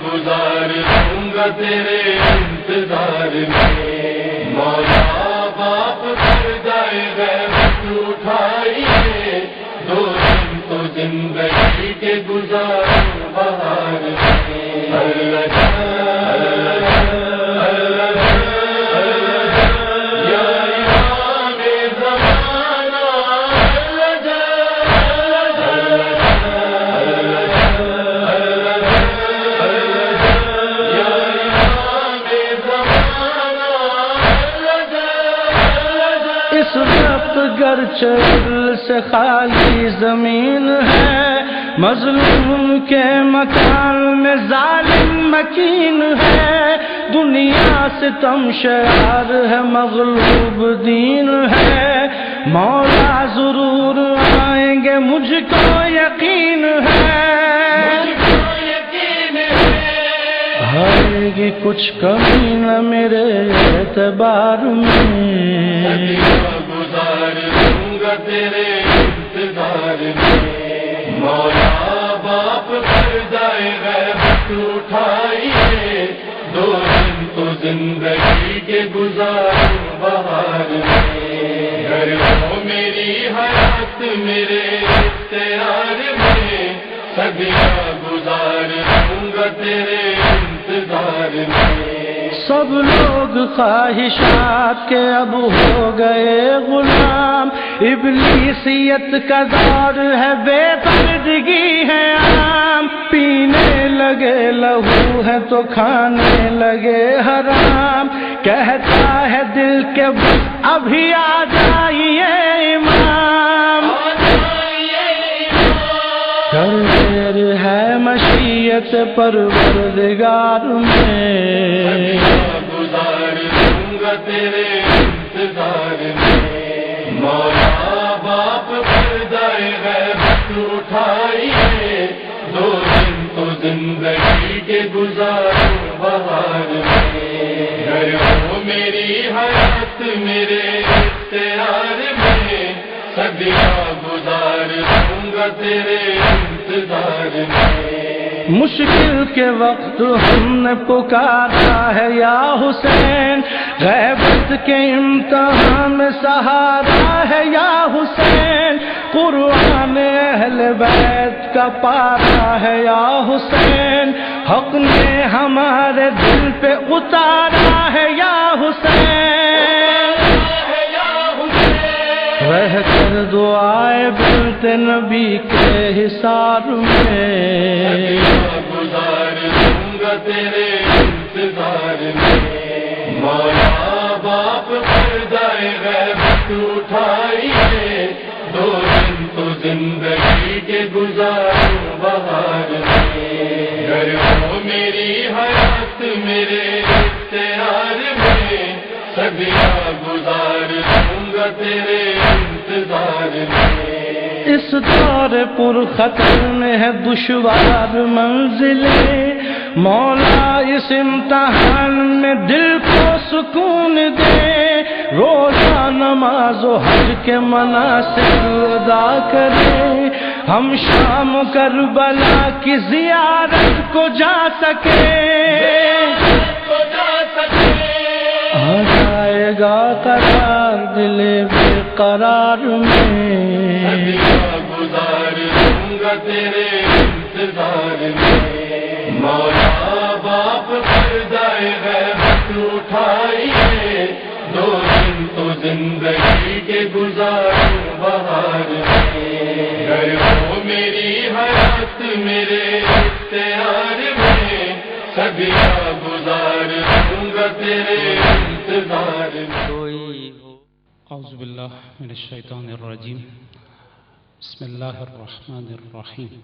گزار دوں گا تیرے انتظار میں، مولا باپ کر جائے غیبت اٹھائیے، دو دن تو زندگی کے گزار بہار میں، اللہ اس وقت گرچہ دل سے خالی زمین ہے، مظلوم کے مکان میں ظالم مکین ہے، دنیا سے تم شعار ہے، مغلوب دین ہے، مولا ضرور آئیں گے مجھ کو یقین ہے، آئے گی کچھ کمی نہ میرے اعتبار میں، گزار دوں گا تیرے انتظار میں، مولا باپ کر جائے غیبت اٹھائیے، دو دن تو زندگی کے گزار بہار میں، گر ہو میری حیات میرے اختیار میں، صدیاں گزار دوں گا تیرے انتظار میں، سب لوگ خواہشات کے اب ہو گئے غلام، ابلیسیت کا دور ہے، بے پردگی ہے عام، پینے لگے لہو ہے تو کھانے لگے حرام، کہتا ہے دل کے بس ابھی آ جائیے امام، کر دیر ہے مشیت پروردگار میں، گزار دوں گا تیرے انتظار میں، مولا باپ کر جائے غیبت اٹھائیے، دو دن تو زندگی کے گزار بہار میں، گر ہو میری حیات میرے اختیار میں، صدیاں گزار دوں گا تیرے انتظار میں، مشکل کے وقت ہم نے پکارا ہے یا حسین، غیبت کے امتحان میں سہارا ہے یا حسین، قرآن اہل بیت کا پارا ہے یا حسین، حق نے ہمارے دل پہ اتارا ہے یا حسین، رہ کر دعائے بنتے نبی کے حصار میں، گزار دوں گا تیرے انتظار میں، مولا باپ کر جائے غیبت اٹھائیے، دو دن تو زندگی کے گزار بہار میں، گر ہو میری حیات میرے اختیار میں، صدیاں گزار دوں گا تیرے انتظار میں، اس دور پر خطر میں ہے دشوار منزلیں، مولا اس امتحان میں دل کو سکون دے، روزہ نماز و حج کے مناسک ادا کریں، ہم شام کربلا کی زیارت کو جا سکیں، آ جائے گا قرار دل بے قرار میں، گزار دوں گا تیرے انتظار میں، مولا باپ کر جائے غیبت اٹھائیے، دو دن تو زندگی کے گزار بہار میں، گر ہو میری حیات میرے اختیار میں، صدیاں گزار دوں گا تیرے انتظار میں، اعوذ باللہ من الشیطان الرجیم، بسم اللہ الرحمن الرحیم،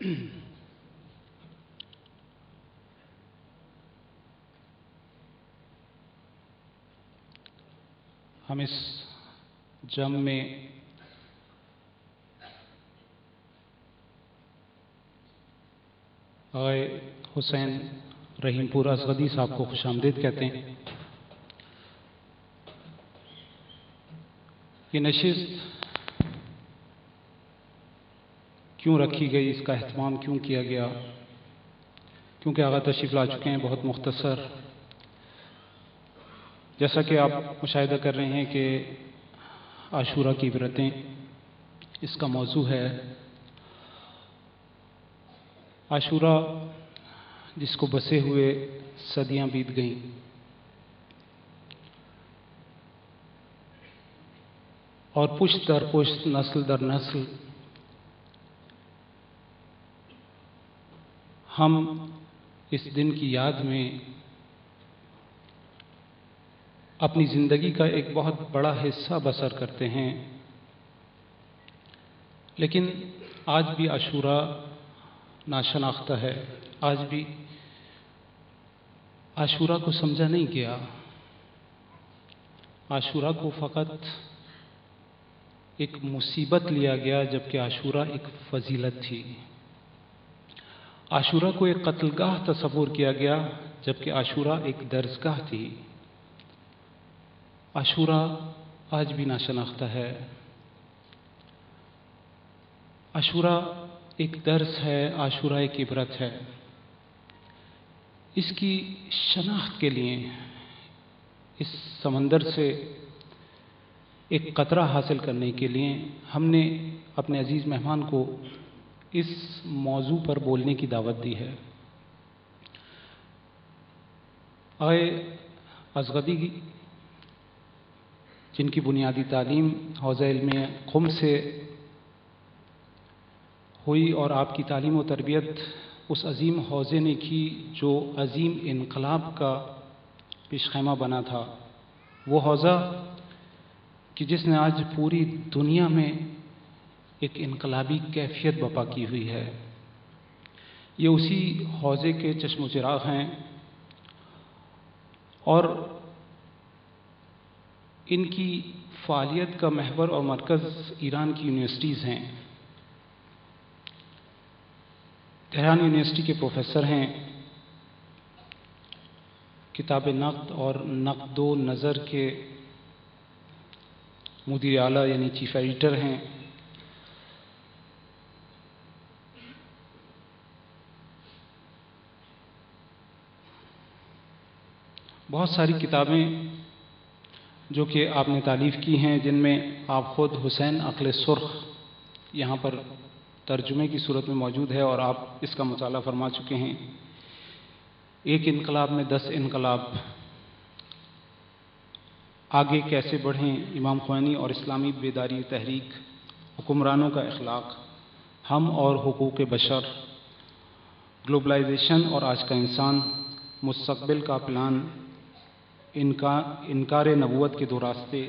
ہم اس جم میں آقائے حسین رحیم پور ازغدی صاحب کو خوش آمدید کہتے ہیں۔ یہ نشست کیوں رکھی گئی، اس کا اہتمام کیوں کیا گیا؟ کیونکہ آقا تشریف لا چکے ہیں، بہت مختصر۔ جیسا کہ آپ مشاہدہ کر رہے ہیں کہ عاشورہ کی عبرتیں اس کا موضوع ہے۔ عاشورہ جس کو بسے ہوئے صدیاں بیت گئیں، اور پشت در پشت، نسل در نسل ہم اس دن کی یاد میں اپنی زندگی کا ایک بہت بڑا حصہ بسر کرتے ہیں، لیکن آج بھی عاشورہ ناشناختہ ہے۔ آج بھی عاشورہ کو سمجھا نہیں گیا۔ عاشورہ کو فقط ایک مصیبت لیا گیا، جبکہ عاشورہ ایک فضیلت تھی۔ عاشورہ کو ایک قتل گاہ تصور کیا گیا، جبکہ عاشورہ ایک درسگاہ تھی۔ عاشورہ آج بھی ناشناختہ ہے۔ عاشورہ ایک درس ہے، عاشورہ ایک عبرت ہے۔ اس کی شناخت کے لیے اس سمندر سے ایک قطرہ حاصل کرنے کے لیے ہم نے اپنے عزیز مہمان کو اس موضوع پر بولنے کی دعوت دی ہے۔ آقائے ازغدی جن کی بنیادی تعلیم حوزہ علم قم سے ہوئی، اور آپ کی تعلیم و تربیت اس عظیم حوزے نے کی جو عظیم انقلاب کا پیش خیمہ بنا تھا، وہ حوزہ کہ جس نے آج پوری دنیا میں ایک انقلابی کیفیت برپا کی ہوئی ہے۔ یہ اسی حوزے کے چشم و چراغ ہیں، اور ان کی فعالیت کا محور اور مرکز ایران کی یونیورسٹیز ہیں۔ تہران یونیورسٹی کے پروفیسر ہیں، کتاب نقد اور نقد و نظر کے مدیر اعلیٰ یعنی چیف ایڈیٹر ہیں۔ بہت ساری کتابیں جو کہ آپ نے تالیف کی ہیں، جن میں آپ خود حسین عقل سرخ یہاں پر ترجمے کی صورت میں موجود ہے، اور آپ اس کا مطالعہ فرما چکے ہیں۔ ایک انقلاب میں 10 انقلاب، آگے کیسے بڑھیں، امام خمینی اور اسلامی بیداری تحریک، حکمرانوں کا اخلاق، ہم اور حقوق بشر، گلوبلائزیشن اور آج کا انسان، مستقبل کا پلان، انکار نبوت کے 2 راستے،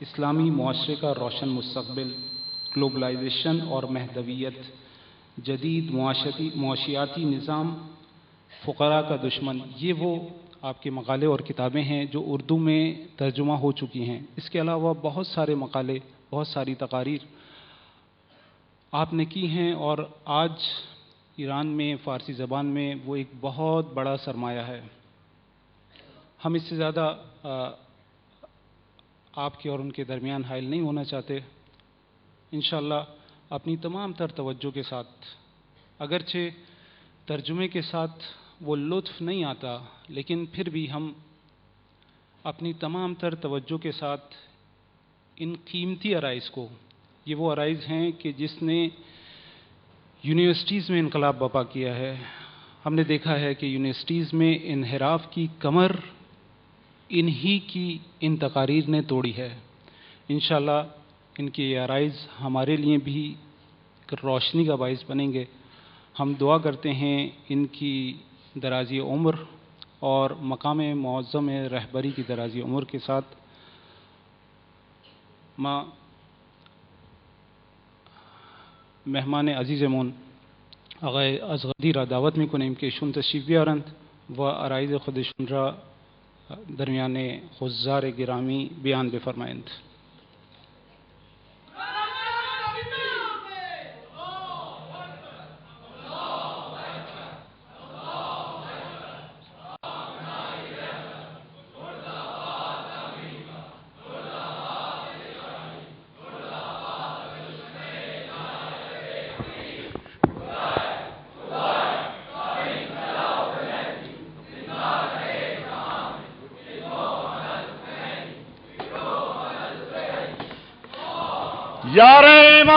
اسلامی معاشرے کا روشن مستقبل، گلوبلائزیشن اور مہدویت، جدید معاشیاتی نظام، فقراء کا دشمن، یہ وہ آپ کے مقالے اور کتابیں ہیں جو اردو میں ترجمہ ہو چکی ہیں۔ اس کے علاوہ بہت سارے مقالے، بہت ساری تقاریر آپ نے کی ہیں، اور آج ایران میں فارسی زبان میں وہ ایک بہت بڑا سرمایہ ہے۔ ہم اس سے زیادہ آپ کے اور ان کے درمیان حائل نہیں ہونا چاہتے۔ انشاءاللہ اپنی تمام تر توجہ کے ساتھ، اگرچہ ترجمے کے ساتھ وہ لطف نہیں آتا، لیکن پھر بھی ہم اپنی تمام تر توجہ کے ساتھ ان قیمتی عرائض کو، یہ وہ عرائض ہیں کہ جس نے یونیورسٹیز میں انقلاب برپا کیا ہے۔ ہم نے دیکھا ہے کہ یونیورسٹیز میں انحراف کی کمر انہی کی ان تقاریر نے توڑی ہے۔ انشاءاللہ ان کے یہ عرائض ہمارے لیے بھی روشنی کا باعث بنیں گے۔ ہم دعا کرتے ہیں ان کی درازی عمر اور مقام معظم رہبری کی درازی عمر کے ساتھ مہمان عزیزمون آقای ازغدی را دعوت میکنیم که ایشون تشریف بیارند و عرایض خودشون را درمیان حضار گرامی بیان بفرمایند. یار ایمان